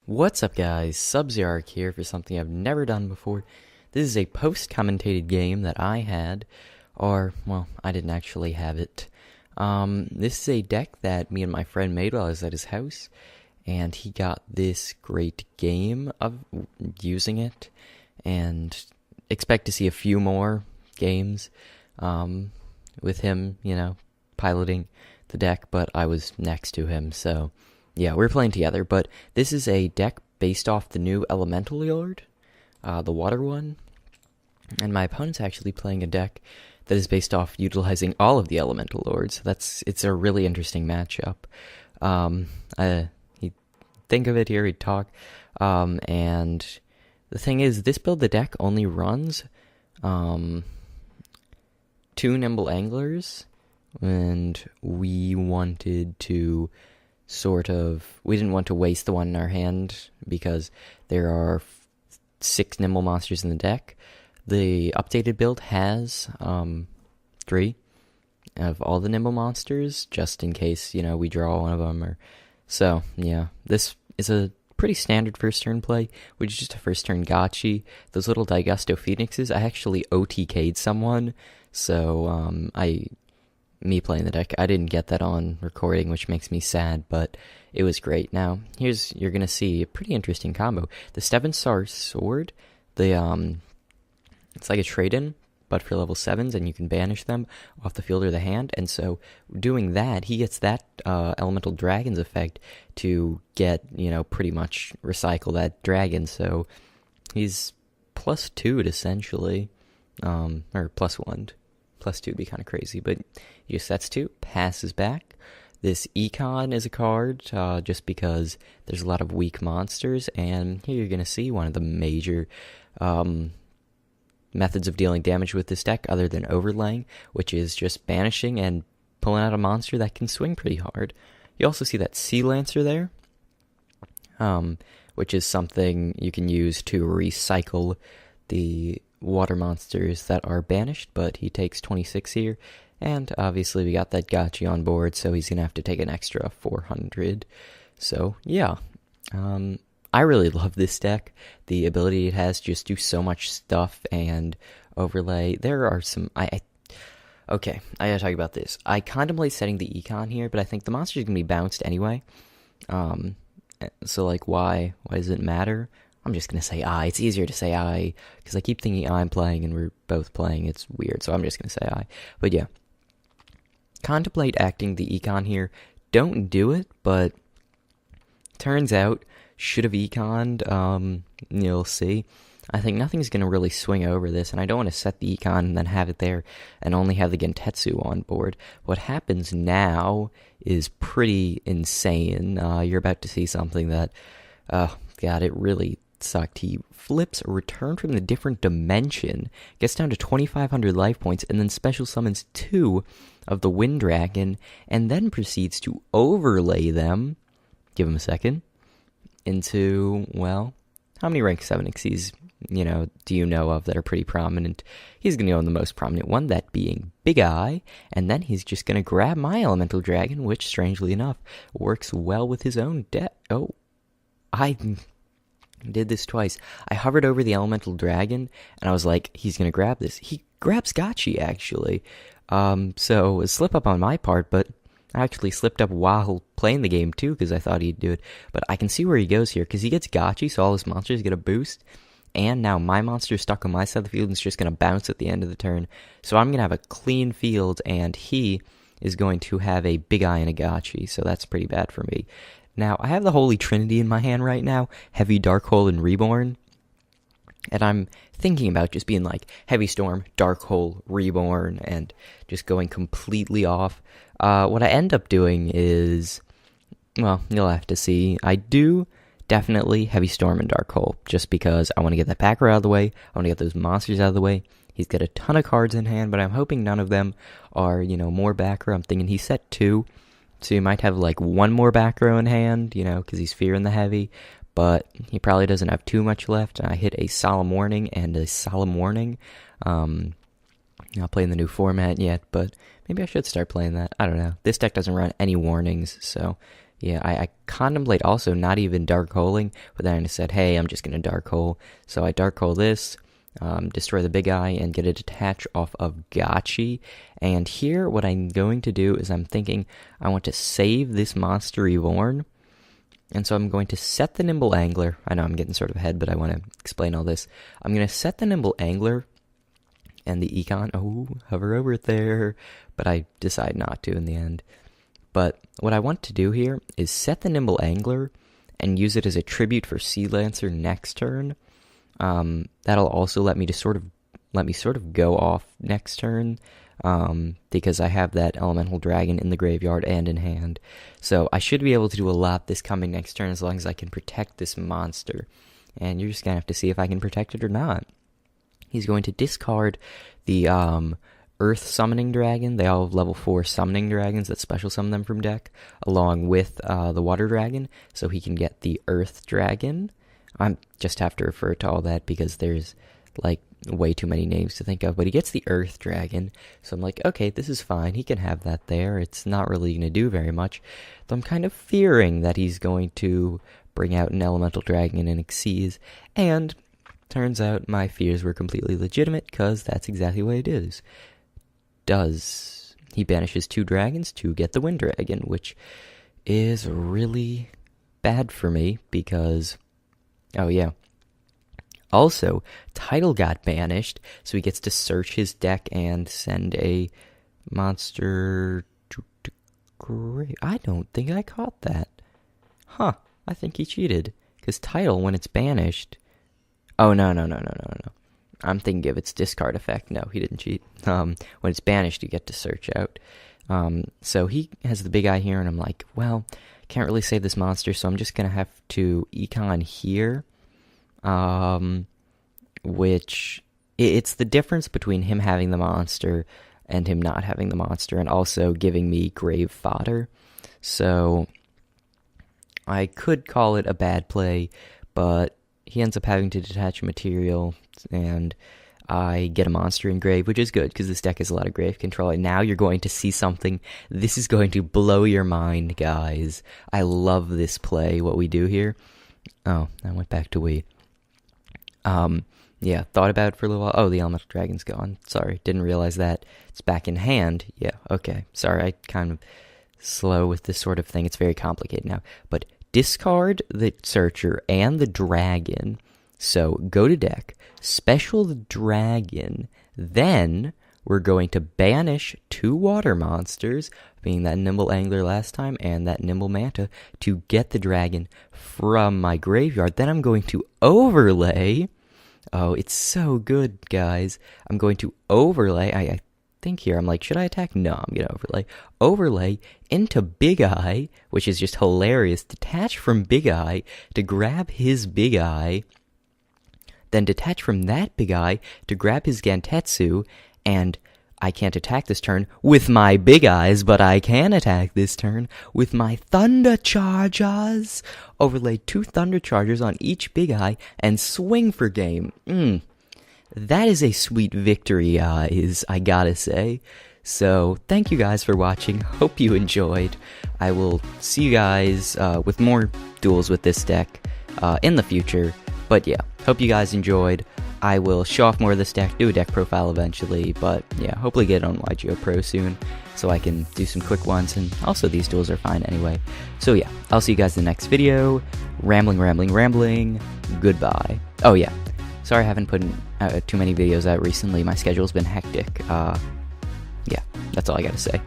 What's up, guys? Sub-Zero here for something I've never done before. This is a post-commentated game that I had, or, well, I didn't actually have it. This is a deck that me and my friend made while I was at his house, and he got this great game of using it, and expect to see a few more games, with him, piloting the deck, but I was next to him, so... yeah, we're playing together, but this is a deck based off the new Elemental Lord, the water one, and my opponent's actually playing a deck that is based off utilizing all of the Elemental Lords. It's a really interesting matchup. He'd think of it here, he'd talk, and the thing is, this build the deck only runs, 2 Nimble Anglers, and we wanted to... we didn't want to waste the one in our hand because there are 6 Nimble monsters in the deck. The updated build has 3 of all the Nimble monsters, just in case, we draw one of them. So, yeah, this is a pretty standard first turn play, which is just a first turn gotchi. Those little Digusto Phoenixes, I actually OTK'd someone, so me playing the deck, I didn't get that on recording, which makes me sad, but it was great. Now, you're gonna see a pretty interesting combo. The Steven-Star Sword, it's like a trade-in, but for level 7s, and you can banish them off the field or the hand, and so doing that, he gets that Elemental Dragon's effect to get, pretty much recycle that dragon, so he's +2'd essentially, or +1'd. +2 would be kind of crazy, but he just sets 2, passes back. This Econ is a card, just because there's a lot of weak monsters, and here you're going to see one of the major methods of dealing damage with this deck, other than overlaying, which is just banishing and pulling out a monster that can swing pretty hard. You also see that Sea Lancer there, which is something you can use to recycle the water monsters that are banished, but he takes 26 here, and obviously we got that gotchi on board, so he's gonna have to take an extra 400. So yeah, I really love this deck. The ability it has to just do so much stuff and overlay. There are some okay, I gotta talk about this. I contemplate setting the Econ here, but I think the monster's gonna be bounced anyway. So like, why does it matter? I'm just going to say I. It's easier to say I, because I keep thinking I'm playing and we're both playing. It's weird, so I'm just going to say I. But yeah. Contemplate acting the Econ here. Don't do it, but turns out, should have Econ'd, you'll see. I think nothing's going to really swing over this, and I don't want to set the Econ and then have it there and only have the Gentetsu on board. What happens now is pretty insane. You're about to see something that, God, it really... sucked. He flips a return from the different dimension, gets down to 2,500 life points, and then special summons 2 of the Wind Dragon, and then proceeds to overlay them, give him a second, into, well, how many rank 7 Xyz, do you know of that are pretty prominent? He's going to go on the most prominent one, that being Big Eye, and then he's just going to grab my Elemental Dragon, which, strangely enough, works well with his own deck. Oh, I... did this twice. I hovered over the Elemental Dragon, and I was like, he's going to grab this. He grabs gotchi, actually. So, a slip up on my part, but I actually slipped up while playing the game, too, because I thought he'd do it. But I can see where he goes here, because he gets gotchi, so all his monsters get a boost. And now my monster's stuck on my side of the field, and it's just going to bounce at the end of the turn. So I'm going to have a clean field, and he is going to have a Big Eye and a gotchi, so that's pretty bad for me. Now, I have the Holy Trinity in my hand right now, Heavy, Dark Hole, and Reborn, and I'm thinking about just being like Heavy Storm, Dark Hole, Reborn, and just going completely off. What I end up doing is, well, you'll have to see. I do definitely Heavy Storm and Dark Hole, just because I want to get that backer out of the way, I want to get those monsters out of the way. He's got a ton of cards in hand, but I'm hoping none of them are, more backer. I'm thinking he set 2. So you might have like 1 more back row in hand, because he's fearing the heavy, but he probably doesn't have too much left. I hit a Solemn Warning and a Solemn Warning. Not playing the new format yet, but maybe I should start playing that. I don't know. This deck doesn't run any warnings, so Yeah, I contemplate also not even dark holing, but then I said, hey, I'm just going to dark hole. So I dark hole this, destroy the big eye, and get a detach off of Gotchi. And here, what I'm going to do is I'm thinking I want to save this monster reborn. And so I'm going to set the Nimble Angler. I know I'm getting sort of ahead, but I want to explain all this. I'm going to set the Nimble Angler and the Econ. Oh, hover over it there. But I decide not to in the end. But what I want to do here is set the Nimble Angler and use it as a tribute for Sea Lancer next turn. That'll also let me sort of go off next turn, because I have that Elemental Dragon in the graveyard and in hand. So I should be able to do a lot this coming next turn as long as I can protect this monster. And you're just gonna have to see if I can protect it or not. He's going to discard the Earth Summoning Dragon. They all have level 4 Summoning Dragons that special summon them from deck, along with the Water Dragon, so he can get the Earth Dragon. I just have to refer to all that because there's, like, way too many names to think of, but he gets the Earth Dragon, so I'm like, okay, this is fine, he can have that there, it's not really going to do very much, though I'm kind of fearing that he's going to bring out an Elemental Dragon and Xyz, and turns out my fears were completely legitimate, because that's exactly what it is. He banishes 2 dragons to get the Wind Dragon, which is really bad for me, because, oh yeah, also, Tidal got banished, so he gets to search his deck and send a monster to grave. I don't think I caught that. Huh, I think he cheated, because Tidal, when it's banished... Oh, no. I'm thinking of its discard effect. No, he didn't cheat. When it's banished, you get to search out. So he has the big eye here, and I'm like, well, can't really save this monster, so I'm just going to have to econ here. Which, it's the difference between him having the monster and him not having the monster, and also giving me grave fodder. So, I could call it a bad play, but he ends up having to detach material, and I get a monster in grave, which is good, because this deck has a lot of grave control, and now you're going to see something. This is going to blow your mind, guys. I love this play, what we do here. Oh, I went back to wait. Yeah, thought about it for a little while. Oh, the Elemental Dragon's gone. Sorry, didn't realize that. It's back in hand. Yeah, okay. Sorry, I kind of slow with this sort of thing. It's very complicated now. But discard the Searcher and the Dragon. So go to deck, special the Dragon, then we're going to banish 2 water monsters, being that Nimble Angler last time and that Nimble Manta, to get the Dragon from my graveyard. Then I'm going to overlay... Oh, it's so good, guys. I'm going to overlay... I think here, I'm like, should I attack? No, I'm going to overlay. Overlay into Big Eye, which is just hilarious. Detach from Big Eye to grab his Big Eye, then detach from that Big Eye to grab his Gantetsu, and I can't attack this turn with my Big Eyes, but I can attack this turn with my Thunder Chargers. Overlay 2 Thunder Chargers on each Big Eye and swing for game. That is a sweet victory, I gotta say. So, thank you guys for watching. Hope you enjoyed. I will see you guys with more duels with this deck in the future. But yeah, hope you guys enjoyed. I will show off more of this deck, do a deck profile eventually, but yeah, hopefully get it on Yugioh Pro soon, so I can do some quick ones, and also these duels are fine anyway. So yeah, I'll see you guys in the next video. Rambling, goodbye. Oh yeah, sorry I haven't put too many videos out recently, my schedule's been hectic. Yeah, that's all I gotta say.